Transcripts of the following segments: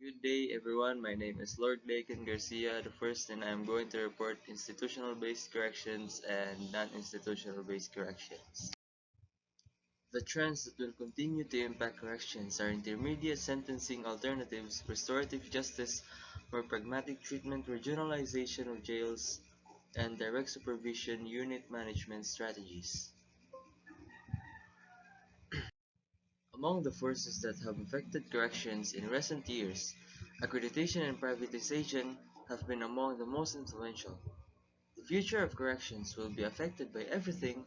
Good day, everyone. My name is Lord Bacon Garcia the first, and I'm going to report institutional-based corrections and non-institutional-based corrections. The trends that will continue to impact corrections are intermediate sentencing alternatives, restorative justice, more pragmatic treatment, regionalization of jails, and direct supervision unit management strategies. Among the forces that have affected corrections in recent years, accreditation and privatization have been among the most influential. The future of corrections will be affected by everything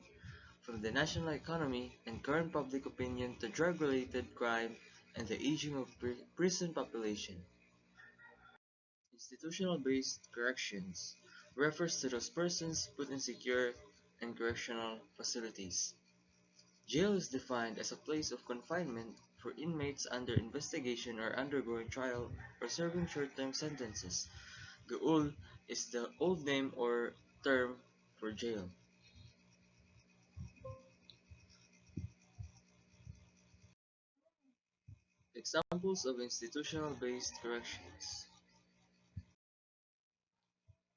from the national economy and current public opinion to drug-related crime and the aging of prison population. Institutional-based corrections refers to those persons put in secure and correctional facilities. Jail is defined as a place of confinement for inmates under investigation or undergoing trial or serving short-term sentences. Gaol is the old name or term for jail. Examples of institutional-based corrections.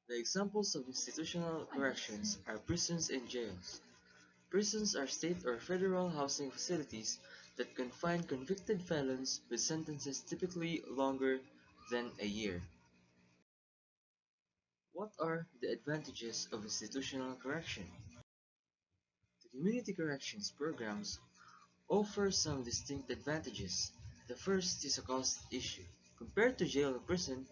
The examples of institutional corrections are prisons and jails. Prisons are state or federal housing facilities that confine convicted felons with sentences typically longer than a year. What are the advantages of institutional correction? The community corrections programs offer some distinct advantages. The first is a cost issue. Compared to jail or prison,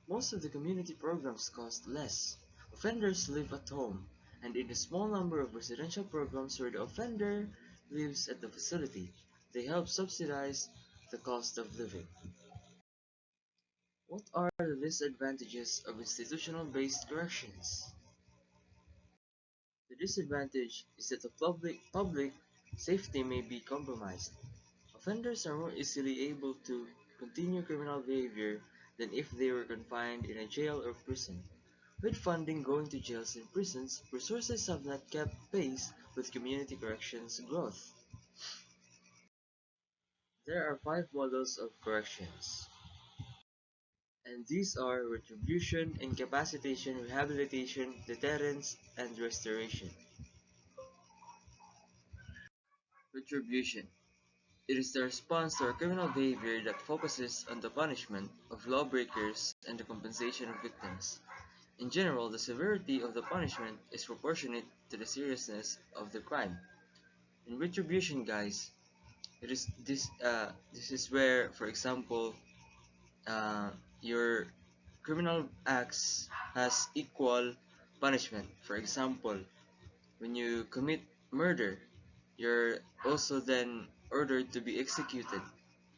most of the community programs cost less. Offenders live at home, and in a small number of residential programs where the offender lives at the facility, they help subsidize the cost of living. What are the disadvantages of institutional-based corrections? The disadvantage is that the public safety may be compromised. Offenders are more easily able to continue criminal behavior than if they were confined in a jail or prison. With funding going to jails and prisons, resources have not kept pace with community corrections growth. There are five models of corrections, and these are retribution, incapacitation, rehabilitation, deterrence, and restoration. Retribution. It is the response to our criminal behavior that focuses on the punishment of lawbreakers and the compensation of victims. In general, the severity of the punishment is proportionate to the seriousness of the crime. In retribution, guys, this is where, for example, uh, your criminal acts has equal punishment. For example, when you commit murder, you're also then ordered to be executed.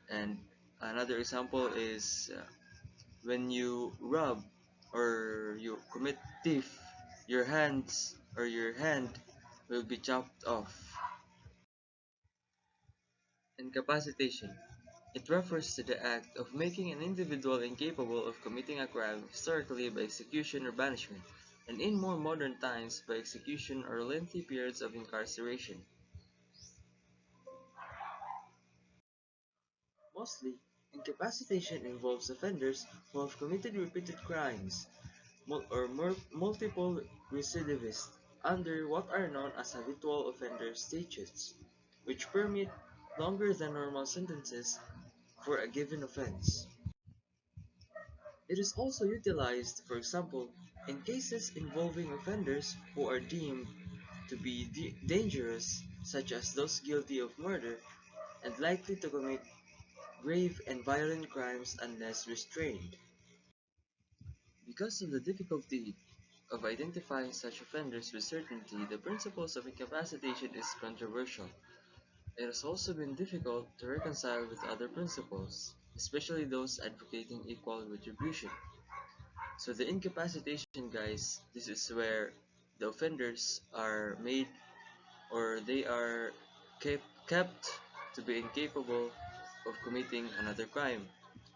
And another example is when you rob or you commit thief, your hands or your hand will be chopped off. Incapacitation. It refers to the act of making an individual incapable of committing a crime historically by execution or banishment, and in more modern times by execution or lengthy periods of incarceration. Mostly, incapacitation involves offenders who have committed repeated crimes multiple recidivists under what are known as habitual offender statutes, which permit longer than normal sentences for a given offense. It is also utilized, for example, in cases involving offenders who are deemed to be dangerous, such as those guilty of murder and likely to commit grave and violent crimes unless restrained. Because of the difficulty of identifying such offenders with certainty, the principles of incapacitation is controversial. It has also been difficult to reconcile with other principles, especially those advocating equal retribution. So the incapacitation, guys, this is where the offenders are made or they are kept to be incapable of committing another crime.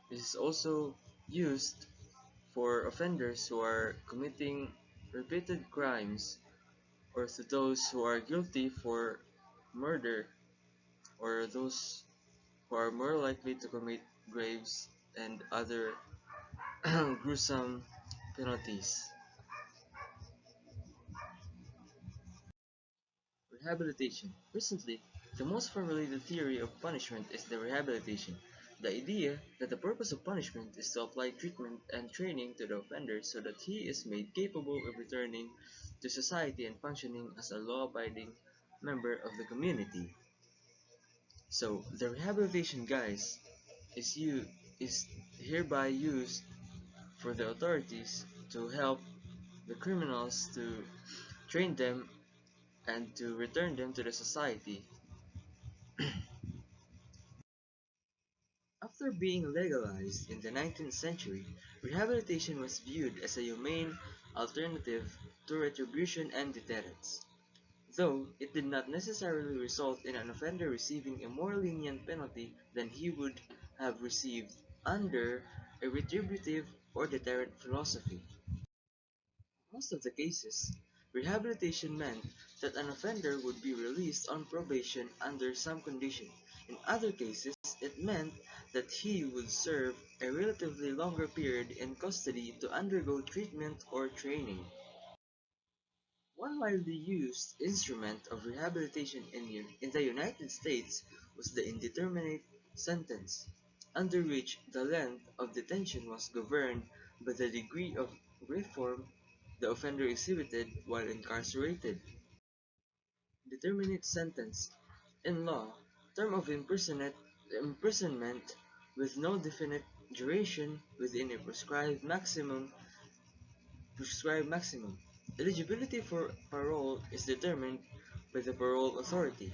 This is also used for offenders who are committing repeated crimes or to those who are guilty for murder or those who are more likely to commit graves and other gruesome penalties. Rehabilitation. Recently, the most formulated theory of punishment is the rehabilitation, the idea that the purpose of punishment is to apply treatment and training to the offender so that he is made capable of returning to society and functioning as a law-abiding member of the community. So, the rehabilitation guise is hereby used for the authorities to help the criminals to train them and to return them to the society. After being legalized in the 19th century, rehabilitation was viewed as a humane alternative to retribution and deterrence, though it did not necessarily result in an offender receiving a more lenient penalty than he would have received under a retributive or deterrent philosophy. In most of the cases, rehabilitation meant that an offender would be released on probation under some condition. In other cases, it meant that he would serve a relatively longer period in custody to undergo treatment or training. One widely used instrument of rehabilitation in the United States was the indeterminate sentence, under which the length of detention was governed by the degree of reform the offender exhibited while incarcerated. Determinate sentence, in law, term of imprisonment with no definite duration within a prescribed maximum. Eligibility for parole is determined by the parole authority.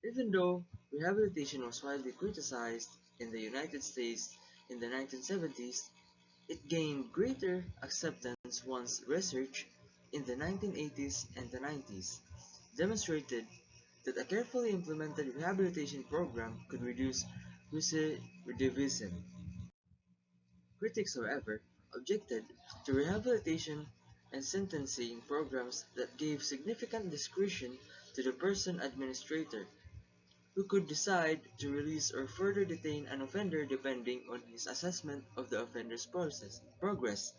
Even though rehabilitation was widely criticized in the United States in the 1970s, it gained greater acceptance once research in the 1980s and the 90s demonstrated that a carefully implemented rehabilitation program could reduce recidivism. Critics, however, objected to rehabilitation and sentencing programs that gave significant discretion to the person administrator, who could decide to release or further detain an offender depending on his assessment of the offender's progress,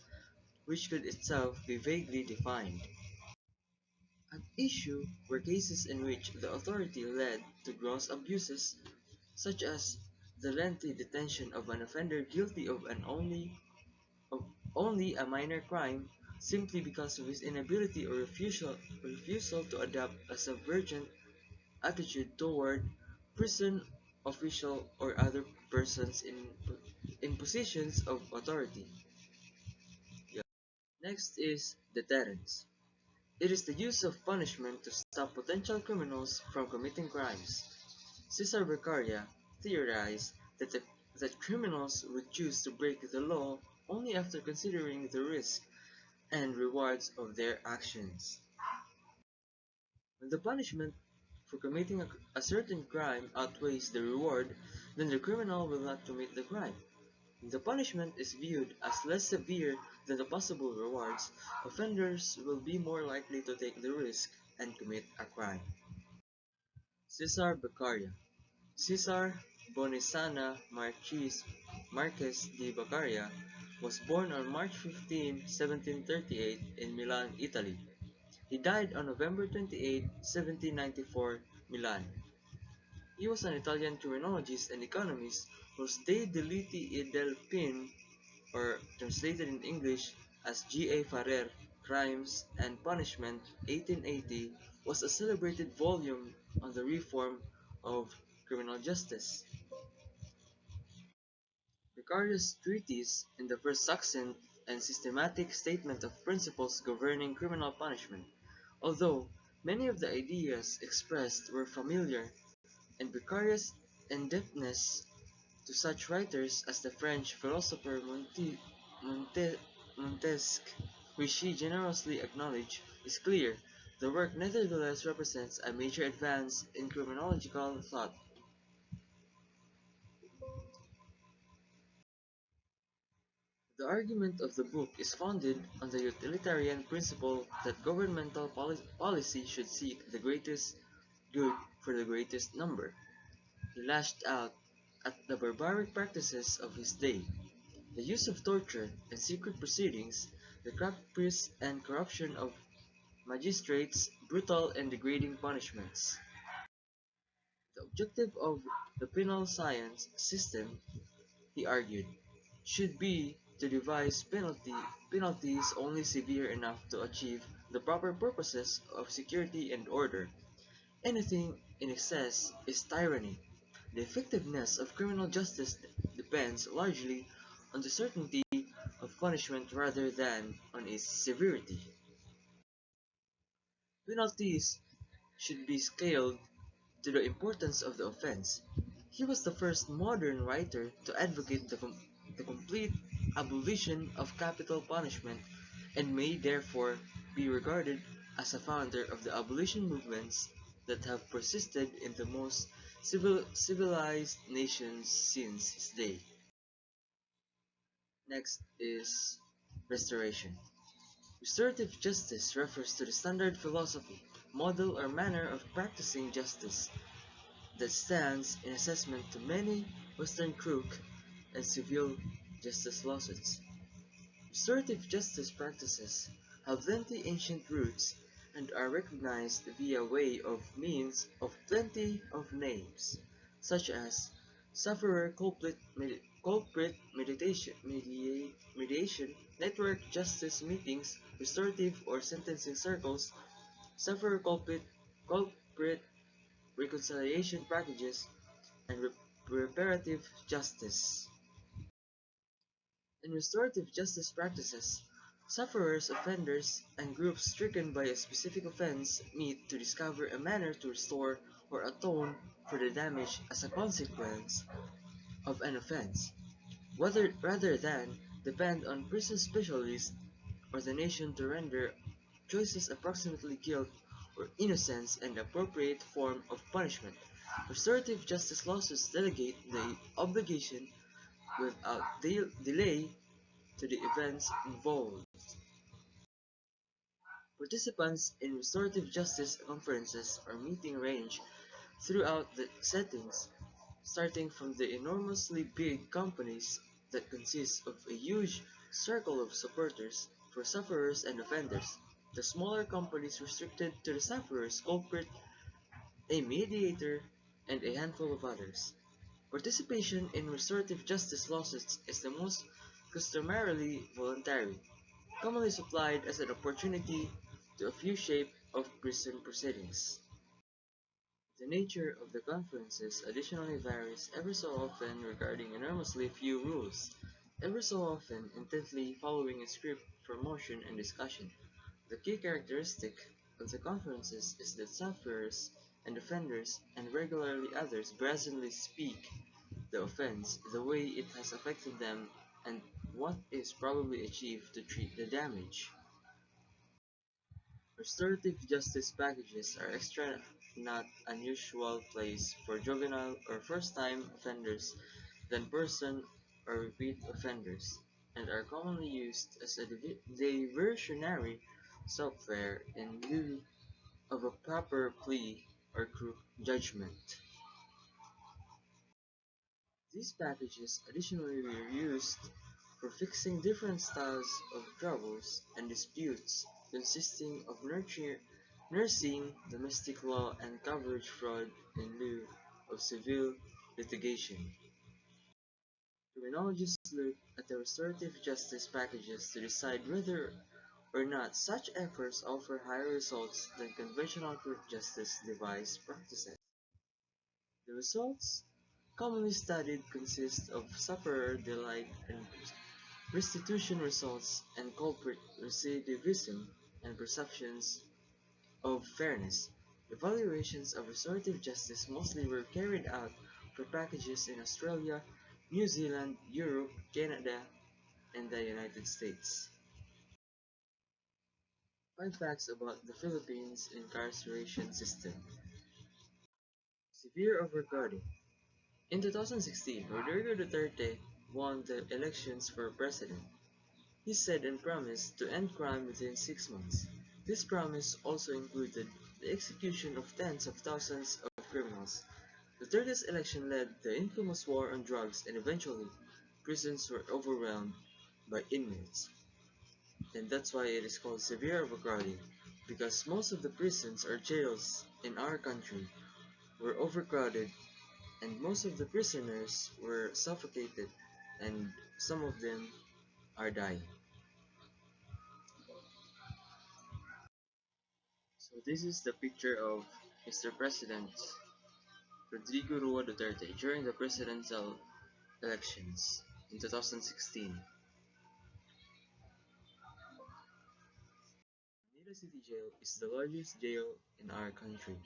which could itself be vaguely defined. At issue were cases in which the authority led to gross abuses, such as the lengthy detention of an offender guilty of only a minor crime simply because of his inability or refusal to adopt a subvergent attitude toward prison official or other persons in positions of authority. Yeah. Next is deterrence. It is the use of punishment to stop potential criminals from committing crimes. Cesar Beccaria theorized that criminals would choose to break the law only after considering the risk and rewards of their actions. When the punishment for committing a certain crime outweighs the reward, then the criminal will not commit the crime. When the punishment is viewed as less severe than the possible rewards, offenders will be more likely to take the risk and commit a crime. Cesar Beccaria. Cesar Bonisana Marquez de Beccaria was born on March 15, 1738 in Milan, Italy. He died on November 28, 1794, Milan. He was an Italian criminologist and economist whose De Deliti e del Pin, or translated in English as G. A. Farrer, Crimes and Punishment, 1880, was a celebrated volume on the reform of criminal justice. Beccaria's treatise in the first succinct and systematic statement of principles governing criminal punishment, although many of the ideas expressed were familiar, and Beccaria's indebtedness to such writers as the French philosopher Montesquieu, which he generously acknowledged, is clear. The work nevertheless represents a major advance in criminological thought. The argument of the book is founded on the utilitarian principle that governmental policy should seek the greatest good for the greatest number. He lashed out at the barbaric practices of his day, the use of torture and secret proceedings, the caprice and corruption of magistrates, brutal and degrading punishments. The objective of the penal science system, he argued, should be to devise penalties only severe enough to achieve the proper purposes of security and order. Anything in excess is tyranny. The effectiveness of criminal justice depends largely on the certainty of punishment rather than on its severity. Penalties should be scaled to the importance of the offense. He was the first modern writer to advocate the complete abolition of capital punishment and may therefore be regarded as a founder of the abolition movements that have persisted in the most civilized nations since his day. Next is restoration. Restorative justice refers to the standard philosophy, model, or manner of practicing justice that stands in assessment to many Western crook and civil justice lawsuits. Restorative justice practices have lengthy ancient roots and are recognized via way of means of plenty of names, such as sufferer culprit mediation, network justice meetings, restorative or sentencing circles, sufferer culprit reconciliation packages, and reparative justice. In restorative justice practices, sufferers, offenders, and groups stricken by a specific offense meet to discover a manner to restore or atone for the damage as a consequence of an offense, rather than depend on prison specialists or the nation to render choices approximately guilt or innocence and the appropriate form of punishment. Restorative justice lawsuits delegate the obligation without delay to the events involved. Participants in restorative justice conferences or meetings range throughout the settings, starting from the enormously big companies that consist of a huge circle of supporters for sufferers and offenders, the smaller companies restricted to the sufferers, culprit, a mediator, and a handful of others. Participation in restorative justice lawsuits is the most customarily voluntary, commonly supplied as an opportunity to a few shape of prison proceedings. The nature of the conferences additionally varies ever so often regarding enormously few rules, ever so often intently following a script for motion and discussion. The key characteristic of the conferences is that sufferers and offenders and regularly others brazenly speak the offense, the way it has affected them, and what is probably achieved to treat the damage. Restorative justice packages are extra not unusual place for juvenile or first-time offenders than person or repeat offenders, and are commonly used as a diversionary software in lieu of a proper plea or judgment. These packages additionally were used for fixing different styles of troubles and disputes consisting of nursing, domestic law, and coverage fraud in lieu of civil litigation. Criminologists look at the restorative justice packages to decide whether or not such efforts offer higher results than conventional court justice device practices. The results commonly studied consist of sufferer delight and restitution results and culprit recidivism and perceptions of fairness. Evaluations of restorative justice mostly were carried out for packages in Australia, New Zealand, Europe, Canada, and the United States. 5 facts about the Philippines incarceration system. Severe overcrowding. In 2016, Rodrigo Duterte won the elections for president. He said and promised to end crime within 6 months. This promise also included the execution of tens of thousands of criminals. Duterte's election led the infamous war on drugs and eventually, prisons were overwhelmed by inmates. And that's why it is called severe overcrowding, because most of the prisons or jails in our country were overcrowded and most of the prisoners were suffocated and some of them are dying. So this is the picture of Mr. President Rodrigo Rua Duterte during the presidential elections in 2016. Manila City Jail is the largest jail in our country,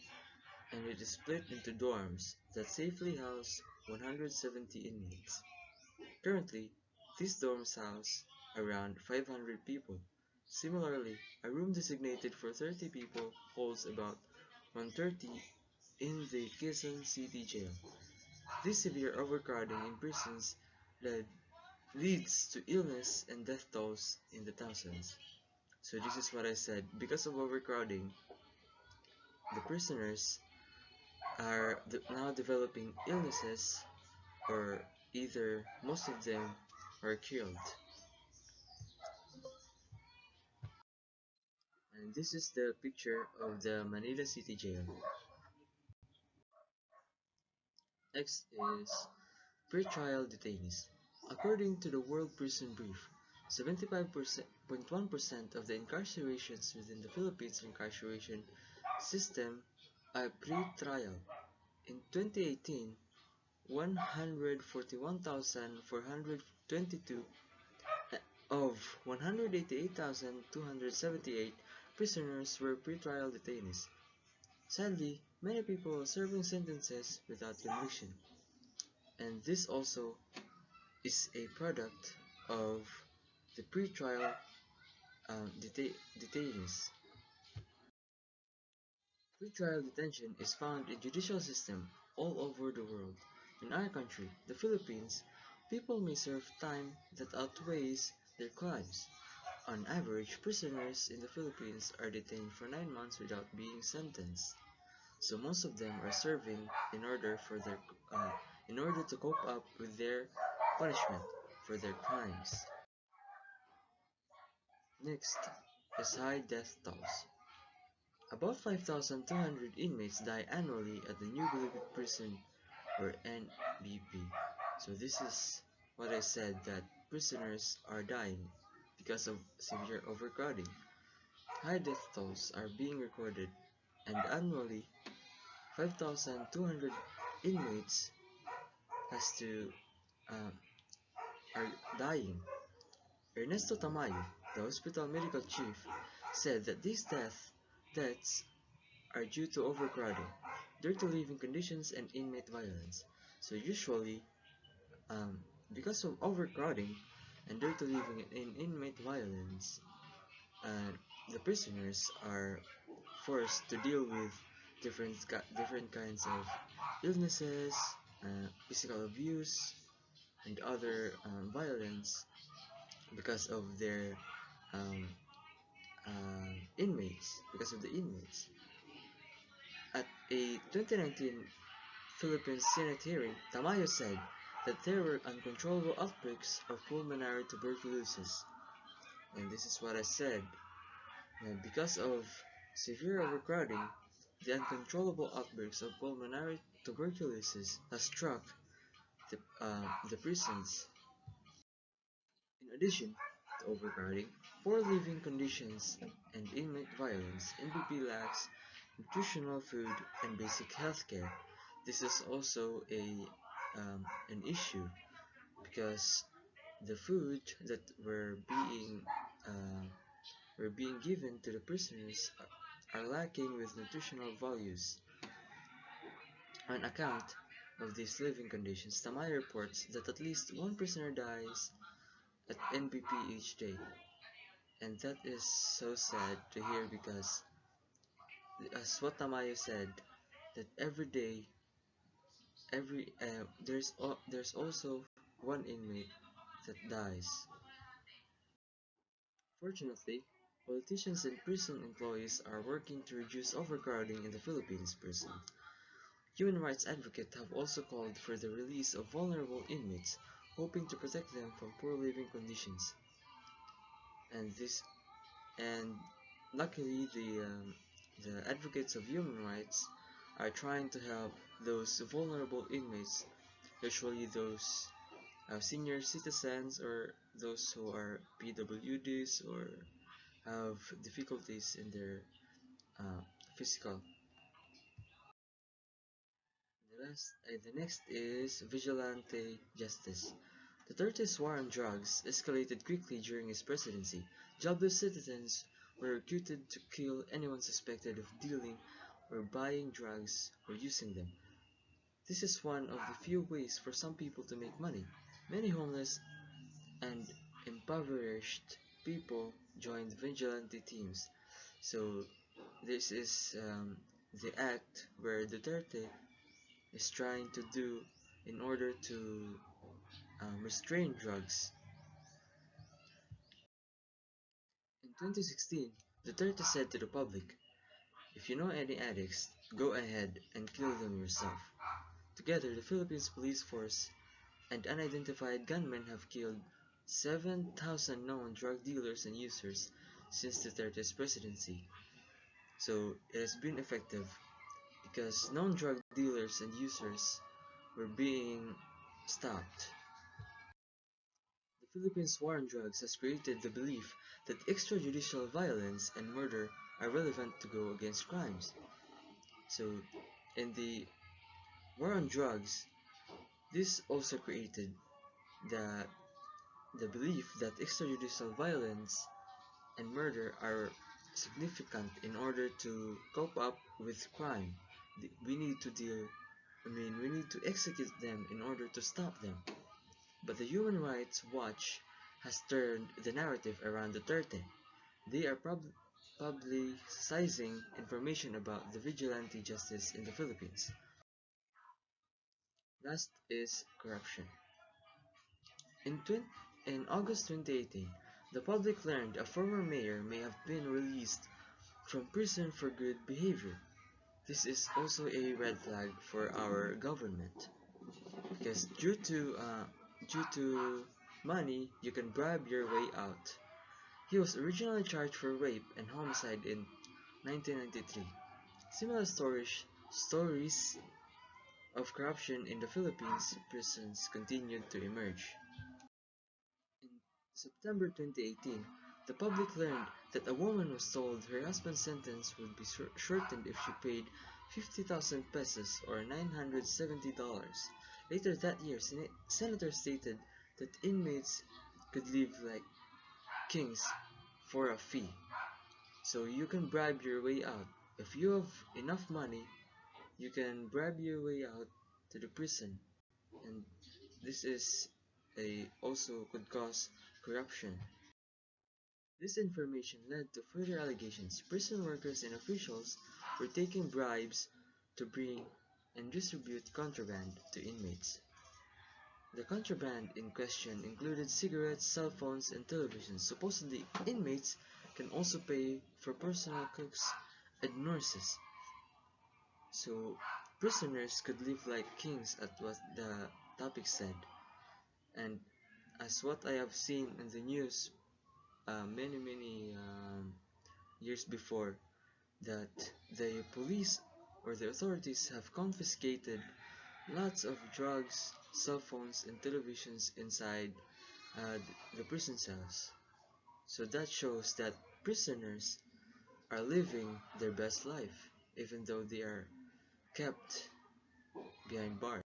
and it is split into dorms that safely house 170 inmates. Currently, these dorms house around 500 people. Similarly, a room designated for 30 people holds about 130 in the Quezon City Jail. This severe overcrowding in prisons led, leads to illness and death tolls in the thousands. So this is what I said. Because of overcrowding, the prisoners are now developing illnesses, or either most of them are killed. And this is the picture of the Manila City Jail. Next is pre-trial detainees. According to the World Prison Brief, 75.1% of the incarcerations within the Philippines incarceration system are pre-trial. In 2018, 141,422 of 188,278 prisoners were pre-trial detainees. Sadly, many people are serving sentences without conviction, and this also is a product of the pre-trial detainees. Pre-trial detention is found in judicial system all over the world. In our country, the Philippines, people may serve time that outweighs their crimes. On average, prisoners in the Philippines are detained for 9 months without being sentenced. So most of them are serving in order to cope up with their punishment for their crimes. Next is high death tolls. About 5,200 inmates die annually at the New Bilibid Prison, or NBP. So this is what I said, that prisoners are dying because of severe overcrowding. High death tolls are being recorded, and annually 5,200 inmates has to uh, are dying. Ernesto Tamayo, the hospital medical chief, said that these deaths are due to overcrowding, dirty living conditions, and inmate violence. So usually, um, because of overcrowding and dirty living and inmate violence, uh, the prisoners are forced to deal with different kinds of illnesses, physical abuse, and other violence because of their um, because of the inmates. At a 2019 Philippines Senate hearing, Tamayo said that there were uncontrollable outbreaks of pulmonary tuberculosis. And this is what I said. Because of severe overcrowding, the uncontrollable outbreaks of pulmonary tuberculosis has struck the prisons. In addition to overcrowding, poor living conditions, and inmate violence, NBP lacks nutritional food and basic health care. This is also an issue because the food that were being given to the prisoners are lacking with nutritional values. On account of these living conditions, Tamay reports that at least one prisoner dies at NPP each day. And that is so sad to hear because, as what Tamayo said, that every day, there's also one inmate that dies. Fortunately, politicians and prison employees are working to reduce overcrowding in the Philippines prison. Human rights advocates have also called for the release of vulnerable inmates, hoping to protect them from poor living conditions. And this and luckily the advocates of human rights are trying to help those vulnerable inmates, usually those senior citizens or those who are PWDs or have difficulties in their uh, physical. The next is vigilante justice. The 30s war on drugs escalated quickly during his presidency. Jobless citizens were recruited to kill anyone suspected of dealing or buying drugs or using them. This is one of the few ways for some people to make money. Many homeless and impoverished people joined vigilante teams. So this is the act where Duterte is trying to do in order to restrain drugs. In 2016, Duterte said to the public, "If you know any addicts, go ahead and kill them yourself." Together, the Philippines police force and unidentified gunmen have killed 7,000 known drug dealers and users since Duterte's presidency. So it has been effective because known drug dealers and users were being stopped. The Philippines' war on drugs has created the belief that extrajudicial violence and murder are relevant to go against crimes. So, in the war on drugs, this also created the the belief that extrajudicial violence and murder are significant in order to cope up with crime. We need to we need to execute them in order to stop them. But the Human Rights Watch has turned the narrative around Duterte. They are publicizing information about the vigilante justice in the Philippines. Last is corruption. In, in August 2018, the public learned a former mayor may have been released from prison for good behavior. This is also a red flag for our government because due to money, you can bribe your way out. He was originally charged for rape and homicide in 1993. Similar stories of corruption in the Philippines prisons continued to emerge. In September 2018, the public learned that a woman was told her husband's sentence would be shortened if she paid 50,000 pesos or $970. Later that year, senators stated that inmates could live like kings for a fee. So you can bribe your way out. If you have enough money, you can bribe your way out to the prison. And this is also could cause corruption. This information led to further allegations. Prison workers and officials were taking bribes to bring and distribute contraband to inmates. The contraband in question included cigarettes, cell phones, and televisions. Supposedly, inmates can also pay for personal cooks and nurses. So, prisoners could live like kings at what the topic said. And as what I have seen in the news many years before, that the police or the authorities have confiscated lots of drugs, cell phones, and televisions inside the prison cells. So that shows that prisoners are living their best life, even though they are kept behind bars.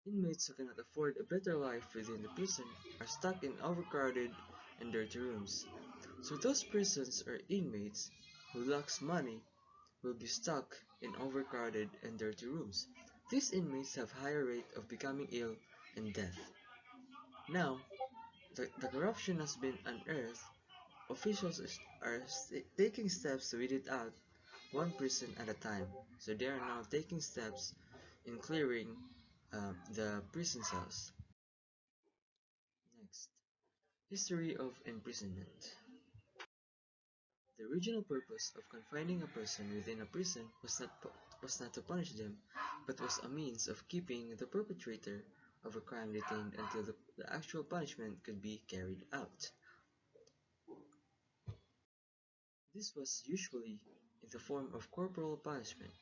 Inmates who cannot afford a better life within the prison are stuck in overcrowded and dirty rooms. So those prisons or inmates who lacks money will be stuck in overcrowded and dirty rooms. These inmates have higher rate of becoming ill and death. Now, the corruption has been unearthed. Officials are taking steps to weed it out one prison at a time. So they are now taking steps in clearing the prison cells. Next, history of imprisonment. The original purpose of confining a person within a prison was not to punish them, but was a means of keeping the perpetrator of a crime detained until the actual punishment could be carried out. This was usually in the form of corporal punishment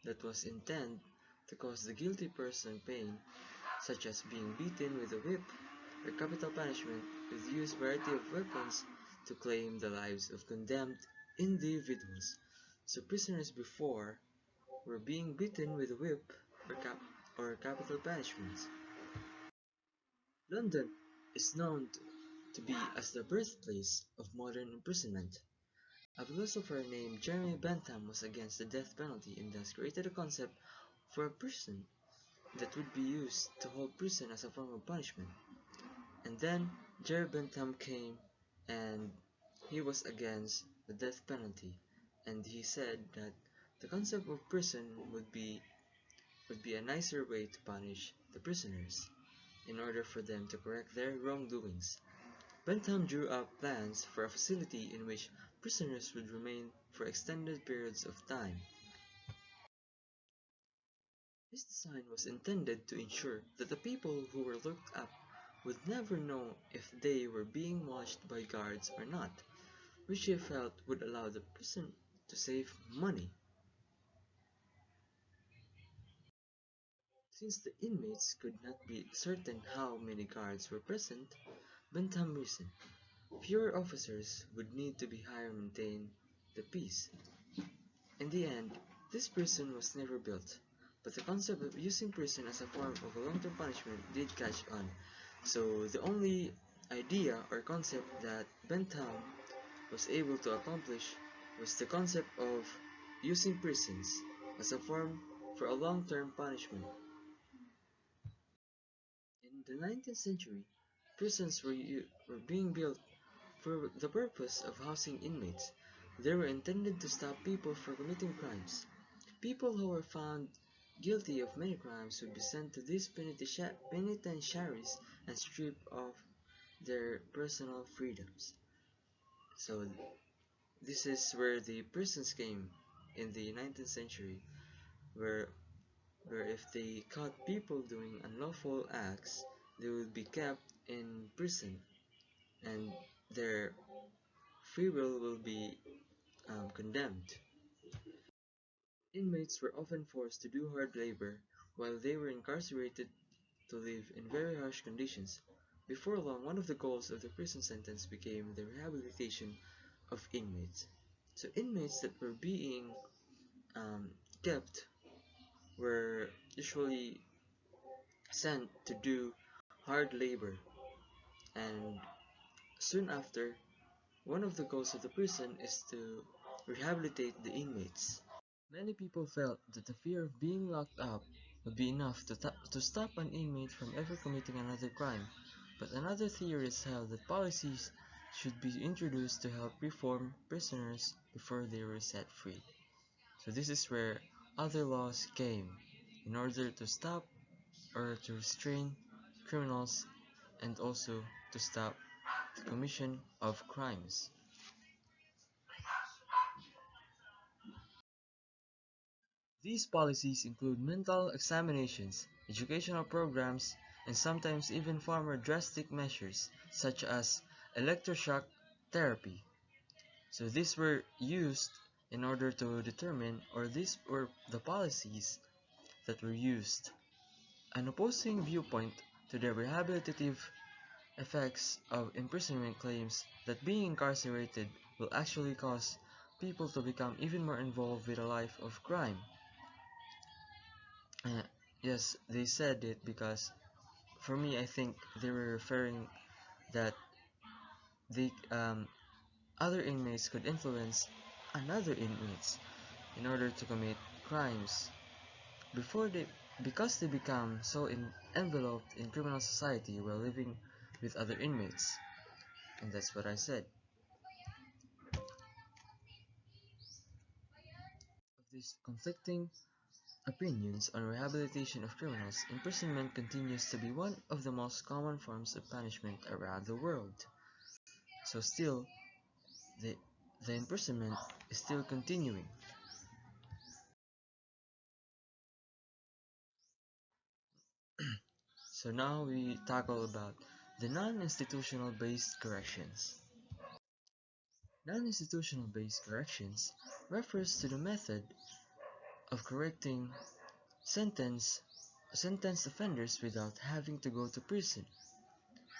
that was intended to cause the guilty person pain, such as being beaten with a whip, or capital punishment with use variety of weapons to claim the lives of condemned individuals. So prisoners before were being beaten with a whip or capital punishments. London is known to be as the birthplace of modern imprisonment. A philosopher named Jeremy Bentham was against the death penalty and thus created a concept for a prison that would be used to hold prison as a form of punishment. And then Jeremy Bentham came and he was against the death penalty, and he said that the concept of prison would be a nicer way to punish the prisoners in order for them to correct their wrongdoings. Bentham drew up plans for a facility in which prisoners would remain for extended periods of time. This design was intended to ensure that the people who were locked up would never know if they were being watched by guards or not, which he felt would allow the prison to save money. Since the inmates could not be certain how many guards were present, Bentham reasoned, fewer officers would need to be hired to maintain the peace. In the end, this prison was never built, but the concept of using prison as a form of a long-term punishment did catch on. So the only idea or concept that Bentham was able to accomplish was the concept of using prisons as a form for a long-term punishment. In the 19th century, prisons were being built for the purpose of housing inmates. They were intended to stop people from committing crimes. People who were found guilty of many crimes would be sent to these penitentiaries and stripped of their personal freedoms. So this is where the prisons came in the 19th century, where if they caught people doing unlawful acts, they would be kept in prison and their free will be condemned. Inmates were often forced to do hard labor while they were incarcerated to live in very harsh conditions. Before long, one of the goals of the prison sentence became the rehabilitation of inmates. So inmates that were being um, kept were usually sent to do hard labor, and soon after, one of the goals of the prison is to rehabilitate the inmates. Many people felt that the fear of being locked up would be enough to stop an inmate from ever committing another crime, but another theorist held that policies should be introduced to help reform prisoners before they were set free. So this is where other laws came in order to stop or to restrain criminals and also to stop the commission of crimes. These policies include mental examinations, educational programs, and sometimes even far more drastic measures, such as electroshock therapy. So these were used in order to determine, or these were the policies that were used. An opposing viewpoint to the rehabilitative effects of imprisonment claims that being incarcerated will actually cause people to become even more involved with a life of crime. Uh, yes, they said it because for me, I think they were referring that the other inmates could influence another inmates in order to commit crimes before they because they become so enveloped in criminal society while living with other inmates. And that's what I said. Of these conflicting opinions on rehabilitation of criminals, imprisonment continues to be one of the most common forms of punishment around the world. So still, the the imprisonment is still continuing. So now we tackle about the non-institutional based corrections. Non-institutional based corrections refers to the method of correcting sentence sentenced offenders without having to go to prison.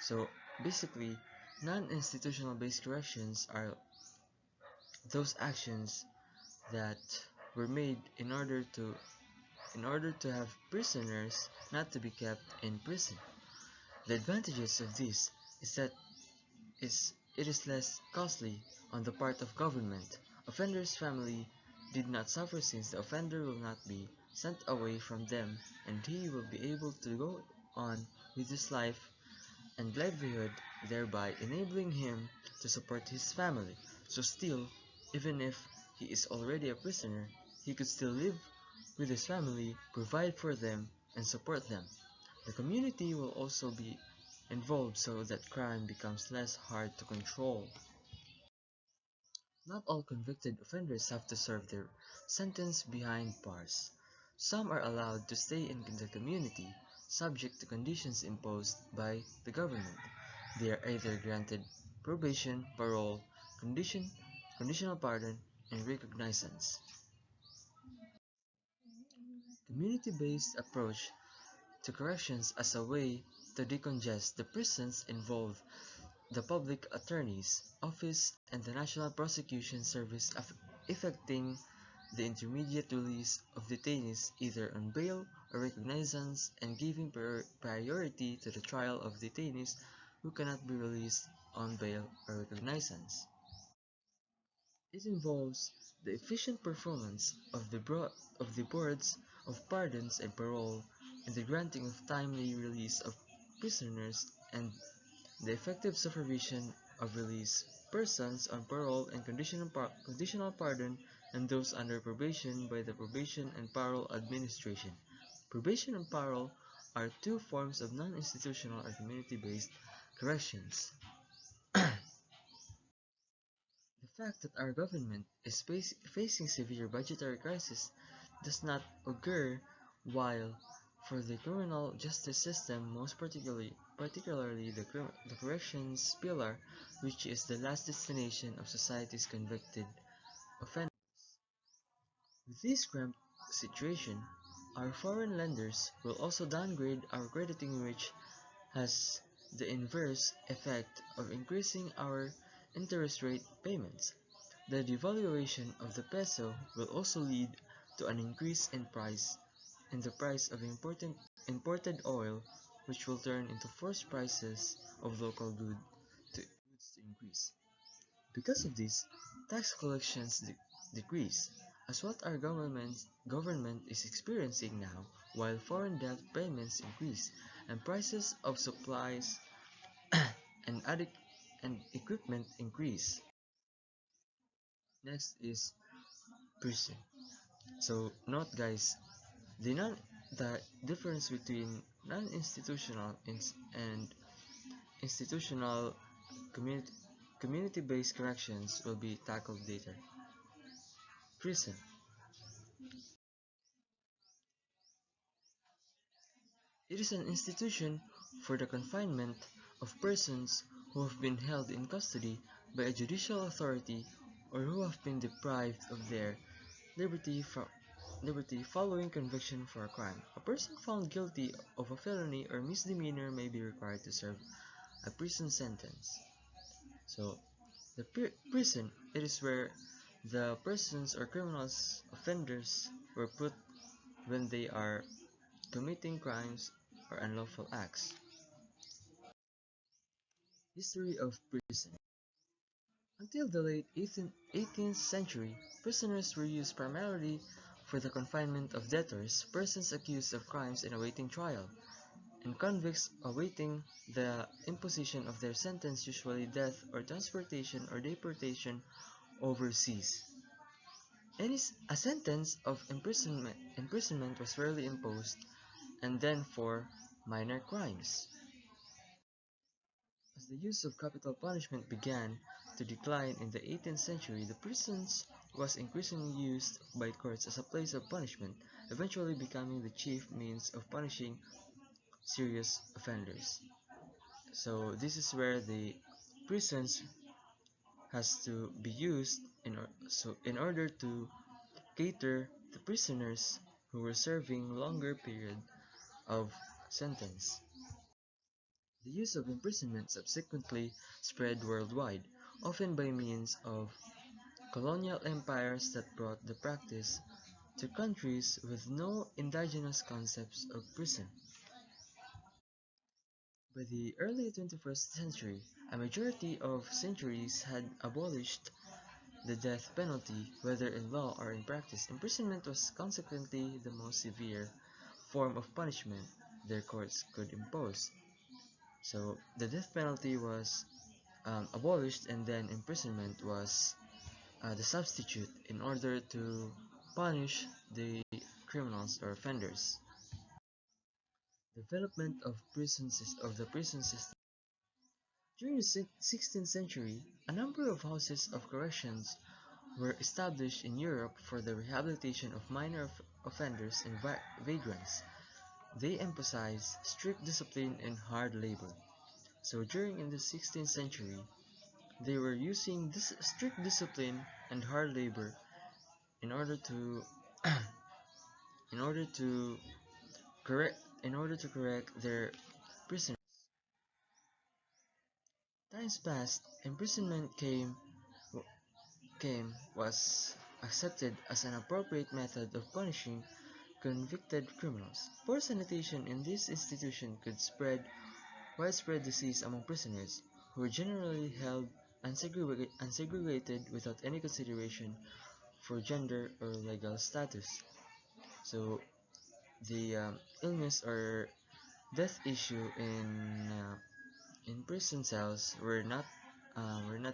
So basically, non-institutional based corrections are those actions that were made in order to have prisoners not to be kept in prison. The advantages of this is that it is less costly on the part of government. Offender's family did not suffer since the offender will not be sent away from them and he will be able to go on with his life and livelihood, thereby enabling him to support his family. So still, even if he is already a prisoner, he could still live with his family, provide for them, and support them. The community will also be involved so that crime becomes less hard to control. Not all convicted offenders have to serve their sentence behind bars. Some are allowed to stay in the community, subject to conditions imposed by the government. They are either granted probation, parole, condition, conditional pardon, and recognizance. Community-based approach to corrections as a way to decongest the prisons involve the Public Attorney's Office and the National Prosecution Service effecting the intermediate release of detainees either on bail or recognizance and giving priority to the trial of detainees who cannot be released on bail or recognizance. It involves the efficient performance of of the boards of pardons and parole and the granting of timely release of prisoners and the effective supervision of release persons on parole and conditional pardon and those under probation by the Probation and Parole Administration. Probation and parole are two forms of non-institutional or community-based corrections. The fact that our government is facing severe budgetary crisis does not augur well for the criminal justice system, most particularly the corrections pillar, which is the last destination of society's convicted offenders. With this cramped situation, our foreign lenders will also downgrade our crediting, which has the inverse effect of increasing our interest rate payments. The devaluation of the peso will also lead to an increase in the price of imported oil, which will turn into forced prices of local goods to increase. Because of this, tax collections decrease, as what our government is experiencing now, while foreign debt payments increase and prices of supplies and equipment increase. Next is prison. So note guys, the difference between non-institutional and institutional community community-based corrections will be tackled later. Prison. It is an institution for the confinement of persons who have been held in custody by a judicial authority or who have been deprived of their liberty following conviction for a crime. A person found guilty of a felony or misdemeanor may be required to serve a prison sentence. So, the prison, it is where the persons or criminals, offenders were put when they are committing crimes or unlawful acts. History of prison. Until the late 18th century, prisoners were used primarily for the confinement of debtors, persons accused of crimes and awaiting trial, and convicts awaiting the imposition of their sentence, usually death or transportation or deportation overseas. A sentence of imprisonment was rarely imposed, and then for minor crimes. As the use of capital punishment began to decline in the 18th century, the prisons was increasingly used by courts as a place of punishment, eventually becoming the chief means of punishing serious offenders. So this is where the prisons has to be used in order to cater the prisoners who were serving longer period of sentence. The use of imprisonment subsequently spread worldwide, often by means of colonial empires that brought the practice to countries with no indigenous concepts of prison. By the early 21st century, a majority of centuries had abolished the death penalty, whether in law or in practice. Imprisonment was consequently the most severe form of punishment their courts could impose. So the death penalty was abolished, and then imprisonment was the substitute in order to punish the criminals or offenders. Development of the prison system. During the 16th century, a number of houses of corrections were established in Europe for the rehabilitation of minor offenders and vagrants. They emphasized strict discipline and hard labor. So during in the 16th century, they were using this strict discipline and hard labor in order to in order to correct their prisoners. Times passed, imprisonment was accepted as an appropriate method of punishing convicted criminals. Poor sanitation in this institution could spread widespread disease among prisoners, who were generally held unsegregated without any consideration for gender or legal status. So the illness or death issue in prison cells were not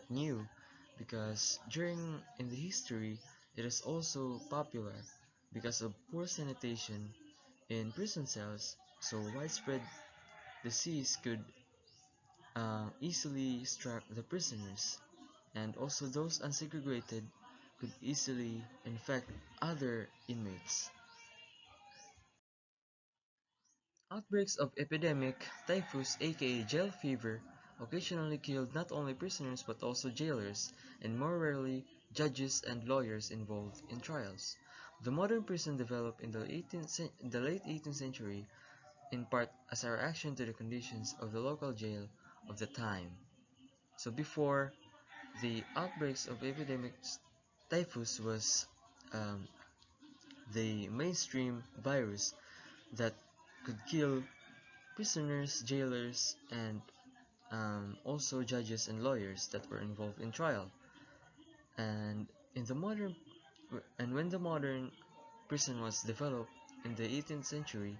new, because during in the history it is also popular because of poor sanitation in prison cells. So widespread disease could easily struck the prisoners, and also those unsegregated could easily infect other inmates. Outbreaks of epidemic typhus, aka jail fever, occasionally killed not only prisoners but also jailers, and more rarely judges and lawyers involved in trials. The modern prison developed in the late 18th century, in part as a reaction to the conditions of the local jail of the time. So before, the outbreaks of epidemic typhus was um, the mainstream virus that could kill prisoners, jailers, and also judges and lawyers that were involved in trial. And in the modern and when the modern prison was developed in the 18th century,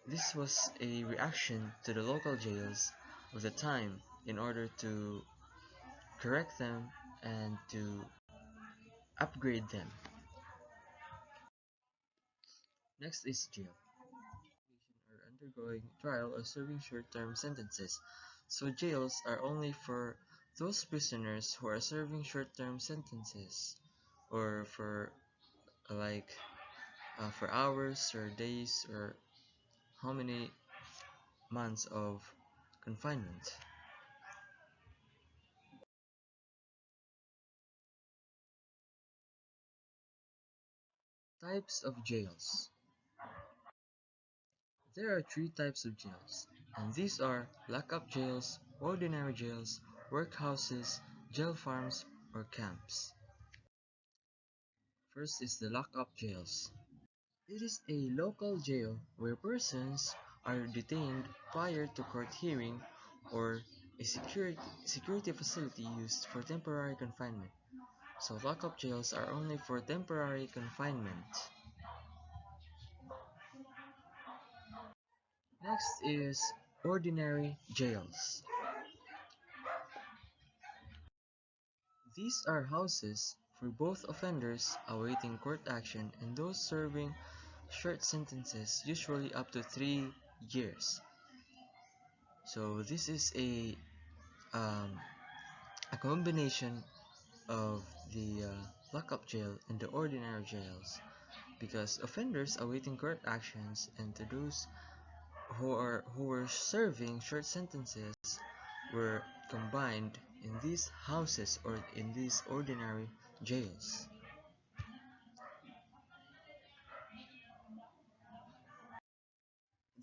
this was a reaction to the local jails of the time in order to correct them and to upgrade them. Next is jail. Are undergoing trial or serving short-term sentences. So jails are only for those prisoners who are serving short-term sentences, or for like for hours or days or how many months of confinement. Types of jails. There are three types of jails, and these are lockup jails, ordinary jails, workhouses, jail farms, or camps. First is the lockup jails. It is a local jail where persons are detained prior to court hearing, or a security facility used for temporary confinement. So lockup jails are only for temporary confinement. Next is ordinary jails. These are houses for both offenders awaiting court action and those serving short sentences, usually up to 3 years. So this is a um, a combination of the lockup jail and the ordinary jails, because offenders awaiting court actions and to those who were serving short sentences were combined in these houses or in these ordinary jails.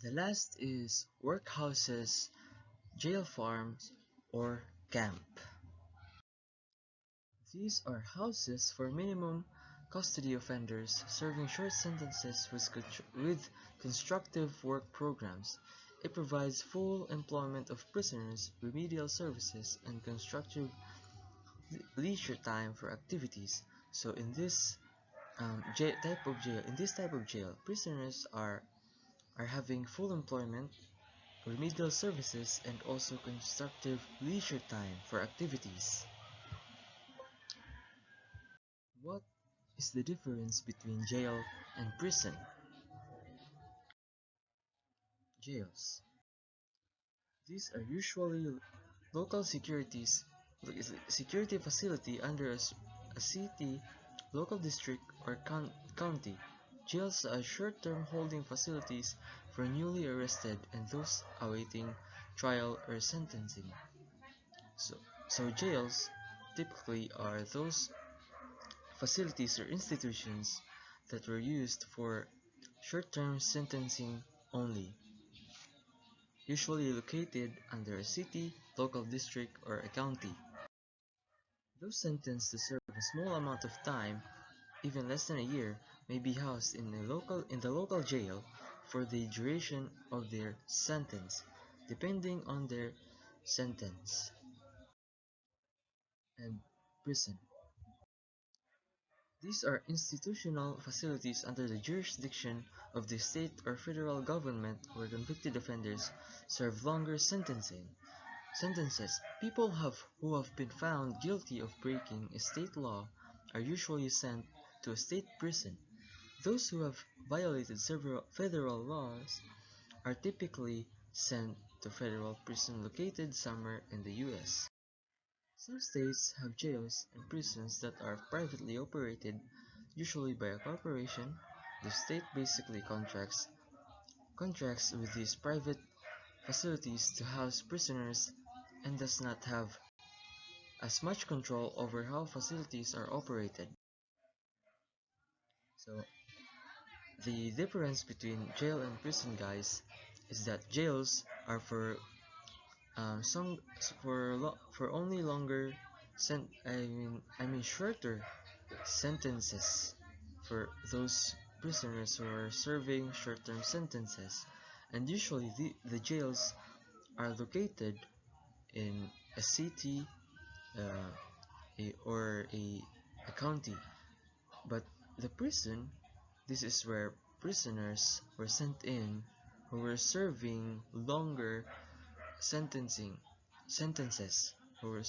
The last is workhouses, jail farms, or camp. These are houses for minimum custody offenders serving short sentences with constructive work programs. It provides full employment of prisoners, remedial services, and constructive leisure time for activities. So in this type of jail, prisoners are having full employment, remedial services, and also constructive leisure time for activities. What is the difference between jail and prison? Jails. These are usually local security facility under a city, local district, or county. Jails are short-term holding facilities for newly arrested and those awaiting trial or sentencing. So, so jails typically are those facilities or institutions that were used for short-term sentencing only, usually located under a city, local district, or a county. Those sentenced to serve a small amount of time, even less than a year, may be housed in the local jail for the duration of their sentence, depending on their sentence. And prison. These are institutional facilities under the jurisdiction of the state or federal government where convicted offenders serve longer sentences. People who have been found guilty of breaking a state law are usually sent to a state prison. Those who have violated several federal laws are typically sent to federal prison located somewhere in the US. Some states have jails and prisons that are privately operated, usually by a corporation. The state basically contracts with these private facilities to house prisoners and does not have as much control over how facilities are operated. So, the difference between jail and prison, guys, is that jails are some for only longer I mean shorter sentences for those prisoners who are serving short-term sentences, and usually the jails are located in a city, uh, a county. But the prison, this is where prisoners were sent in who were serving longer sentencing sentences, who were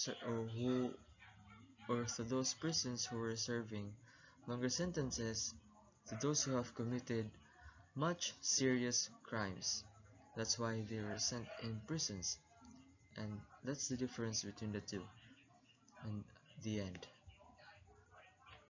or to those persons who were serving longer sentences to those who have committed much serious crimes. That's why they were sent in prisons, and that's the difference between the two. And the end.